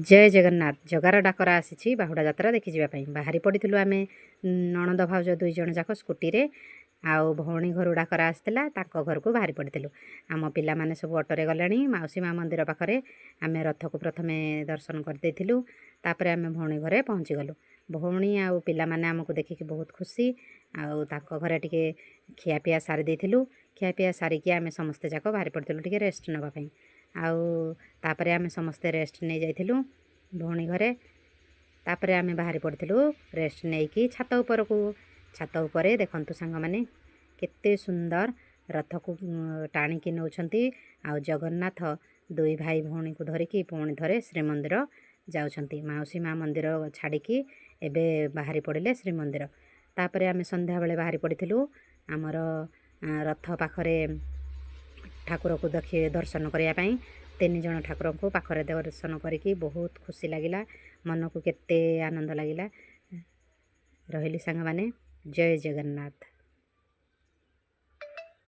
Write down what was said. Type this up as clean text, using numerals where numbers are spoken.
जय जगन्नाथ जगार डाकरा आसी बाहुड़ा यात्रा देखी जावाई बाहरी पड़ू आम नणंद भाउज दुई जन जाक स्कूटी रे आउ भौणी घर डाकरा आसला घर को बाहरी पड़ू आम पिला माने सब ऑटोरे गलानी माउसी माँ मंदिर पाखरे आम रथ को प्रथमे दर्शन करदेलु तापर आम भौणी घरे पहुँची गलु भौणी आउ पिला माने आमको देखिकी बहुत खुशी आउ ताको घरे टिके खियापिया सारी देइथिलु खियापिया सारिकी आम समस्ते जाक बाहरी पड़ू टिके रेस्ट नवाई आउ तापरे आमे समस्ते रेस्ट नहीं जाइथिलु भौणी घरे तापरे आमे बाहरी पड़थिलु रेस्ट नहीं कि छात उपरे देखंतु सांग माने केते सुंदर रथ को टाणिकी नौछंती आउ जगन्नाथ दुई भाई भौणी को धरिकी पुणी धरे श्रीमंदिर जाउछंती माउसी माँ मंदिर छाड़िकी एबे बाहरी पड़िले श्रीमंदिर तापरे आमे संध्या बेले बाहरी पड़िथिलु आमर रथ पाखरे ठाकुर को देखिए दर्शन करने तीन जन ठाकुर को पाखरे दर्शन करी बहुत खुशी लगिला मन को केते आनंद लगिला रही सांग माने जय जगन्नाथ।